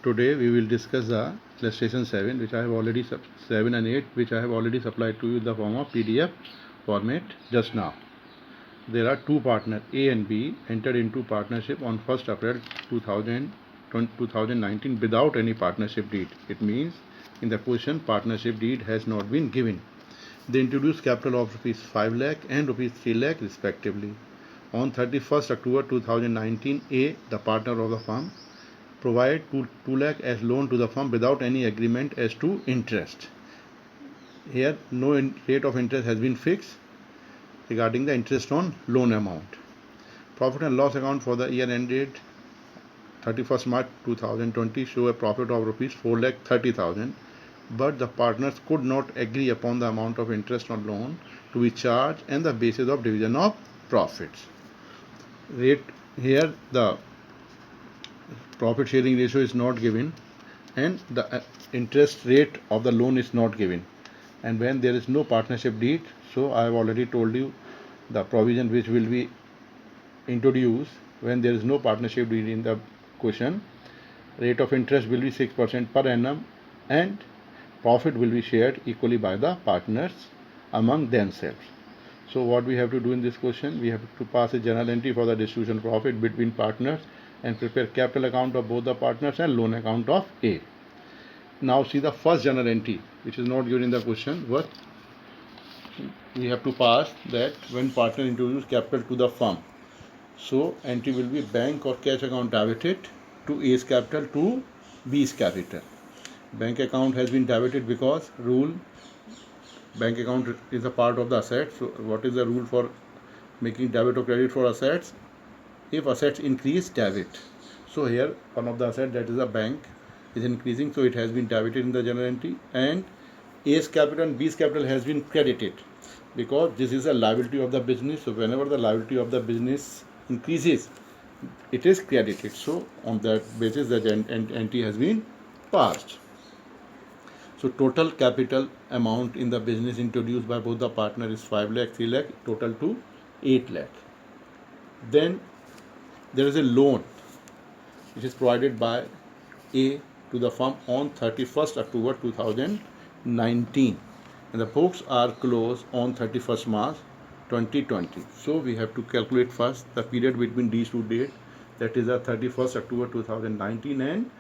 Today we will discuss the illustration 7 which I have already 7 and 8 which I have already supplied to you in the form of PDF format just now. There are two partners A and B entered into partnership on 1st April 2019 without any partnership deed. It means in the question partnership deed has not been given. They introduced capital of rupees 5 lakh and rupees 3 lakh respectively. On 31st October 2019, A, the partner of the firm, provide 2 lakh as loan to the firm without any agreement as to interest. Here no rate of interest has been fixed regarding the interest on loan amount. Profit and loss account for the year ended 31st March 2020 show a profit of rupees 4,30,000, but the partners could not agree upon the amount of interest on loan to be charged and the basis of division of profits. Here the profit sharing ratio is not given and the interest rate of the loan is not given, and when there is no partnership deed, so I have already told you the provision which will be introduced when there is no partnership deed in the question. Rate of interest will be 6% per annum and profit will be shared equally by the partners among themselves. So what we have to do in this question, we have to pass a journal entry for the distribution of profit between partners and prepare capital account of both the partners and loan account of A. Now see the first journal entry which is not given in the question. What we have to pass that when partner introduce capital to the firm, so entry will be bank or cash account debited to A's capital to B's capital. Bank account has been debited because rule bank account is a part of the asset. So what is the rule for making debit or credit for assets? If assets increase, debit. So here one of the assets, that is a bank, is increasing, so it has been debited in the journal entry, and A's capital and B's capital has been credited because this is a liability of the business. So whenever the liability of the business increases, it is credited. So on that basis the entry has been passed. So total capital amount in the business introduced by both the partners is 5 lakh, 3 lakh, total to 8 lakh. Then there is a loan which is provided by A to the firm on 31st October 2019 and the books are closed on 31st March 2020. So we have to calculate first the period between these two dates, that is the 31st October 2019 and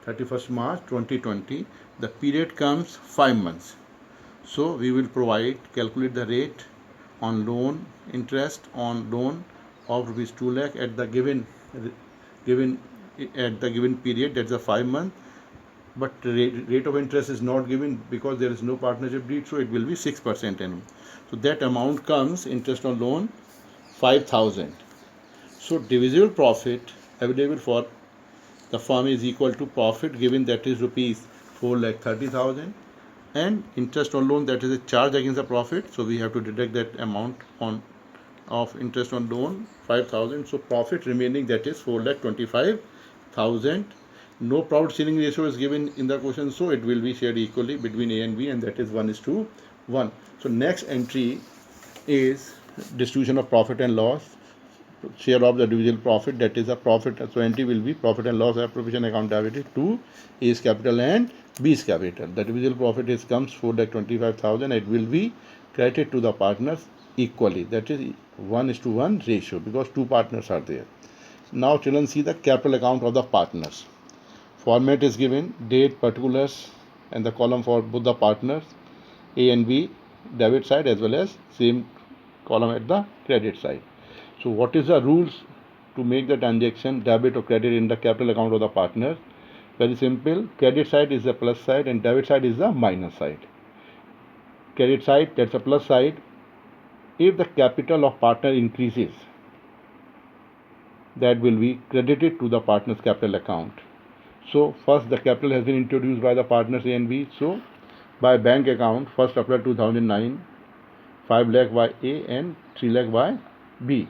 31st March 2020. The period comes 5 months. So we will calculate the rate on loan, interest on loan of rupees 2 lakh at the given period, that's a 5 month, but rate of interest is not given because there is no partnership deed, so it will be 6% annum. So that amount comes interest on loan 5,000. So divisible profit available for the firm is equal to profit given, that is rupees 4,30,000, and interest on loan, that is a charge against the profit, so we have to deduct that amount of interest on loan 5,000. So profit remaining, that is 4,25,000. No profit sharing ratio is given in the question, so it will be shared equally between A and B, and that is 1:1. So next entry is distribution of profit and loss, share of the divisible profit, that is a profit. So entry will be profit and loss appropriation account debited to A's capital and B's capital. The divisible profit comes 4,25,000. It will be credited to the partners equally, that is 1:1 ratio because two partners are there. Now children, see the capital account of the partners. Format is given, date, particulars, and the column for both the partners, A and B, debit side, as well as same column at the credit side. So what is the rules to make the transaction debit or credit in the capital account of the partners? Very simple. Credit side is the plus side and debit side is the minus side. Credit side, that's a plus side. If the capital of partner increases, that will be credited to the partner's capital account. So first the capital has been introduced by the partners A and B. So by bank account 1st April 2009, 5 lakh by A and 3 lakh by B,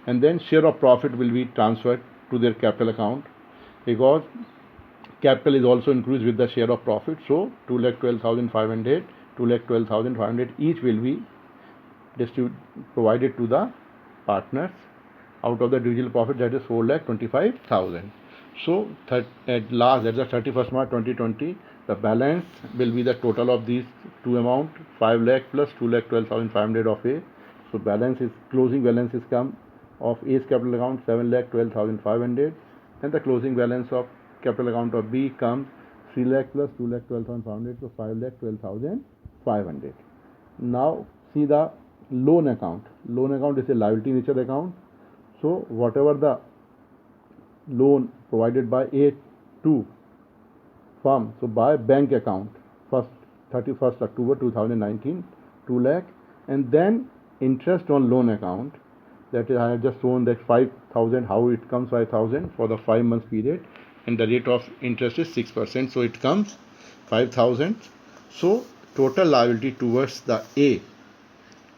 and then share of profit will be transferred to their capital account because capital is also increased with the share of profit. So 2,12,500, 2,12,500 each will be provided to the partners out of the divisible profit, that is 4,25,000. So at last, that's the 31st March 2020, the balance will be the total of these two amount, 5 lakh plus 2,12,500 of A. So balance is, closing balance is come of A's capital account 7,12,500, and the closing balance of capital account of B comes 3 lakh plus 2,12,500, so 5,12,500. Now see the loan account. Loan account is a liability nature account. So whatever the loan provided by A to firm, so by bank account, first 31st October 2019, 2 lakh, and then interest on loan account, that is, I have just shown that 5,000, how it comes 5,000 for the 5 months period, and the rate of interest is 6%, so it comes 5,000. So total liability towards the A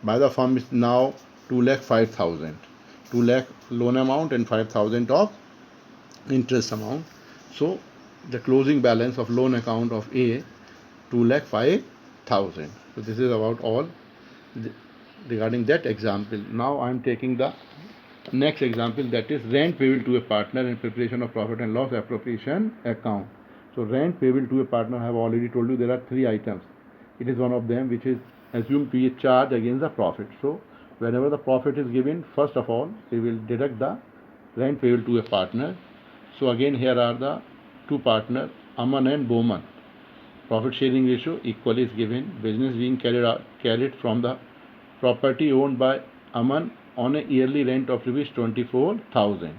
by the firm is now 2,05,000. 2 lakh loan amount and 5,000 of interest amount. So the closing balance of loan account of A 2,05,000. So this is about all regarding that example. Now I am taking the next example, that is rent payable to a partner in preparation of profit and loss appropriation account. So rent payable to a partner, I have already told you there are 3 items. It is one of them which is assumed to be a charge against the profit. So whenever the profit is given, first of all we will deduct the rent payable to a partner. So again here are the two partners, Aman and Bowman. Profit sharing ratio equally is given. Business being carried from the property owned by Aman on a yearly rent of rupees 24,000.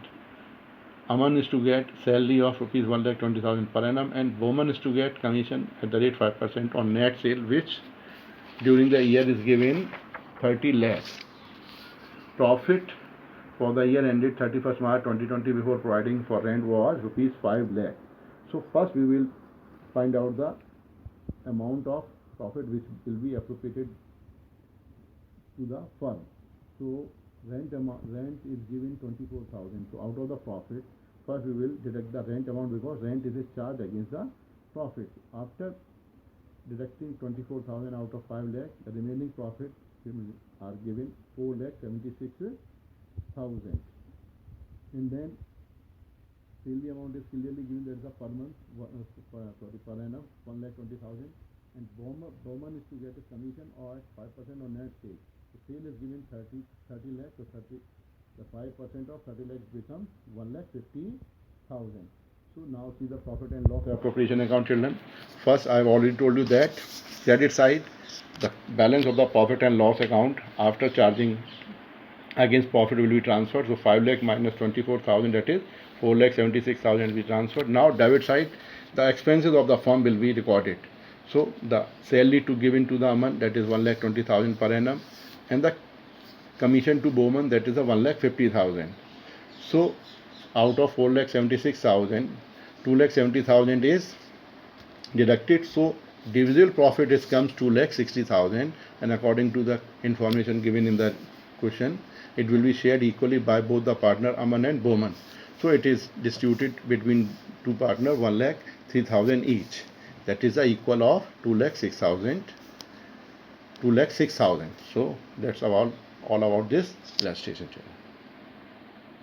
Aman is to get salary of rupees 1,20,000 per annum, and Bowman is to get commission at the rate 5% on net sale, which during the year is given 30 lakhs. Profit for the year ended 31st March 2020 before providing for rent was rupees 5 lakh. So first we will find out the amount of profit which will be appropriated to the firm. So rent is given 24,000. So out of the profit, first we will deduct the rent amount, because rent is a charge against the profit. After deducting 24,000 out of 5 lakh, the remaining profit are given 4,76,000. And then salary amount is clearly given, that is per month, per annum 1,20,000, and Bowman is to get a commission or 5% on net sale. The sale is given 30 lakh, so the 5% of 30 lakh becomes 1,50,000. So now see the profit and loss appropriation account, children. First I have already told you that credit side, the balance of the profit and loss account after charging against profit will be transferred. So 5 lakh minus 24,000, that is 4,76,000 will be transferred. Now debit side, the expenses of the firm will be recorded. So the salary to given to the Aman, that is 1,20,000 per annum, and the commission to Bowman, that is a 1,50,000. So out of 4,76,000, 2,70,000 is deducted. So divisible profit is comes 2,60,000, and according to the information given in the question, it will be shared equally by both the partner Aman and Bowman. So it is distributed between two partners 1,03,000 each. That is the equal of 2,06,000. So that's all about this illustration.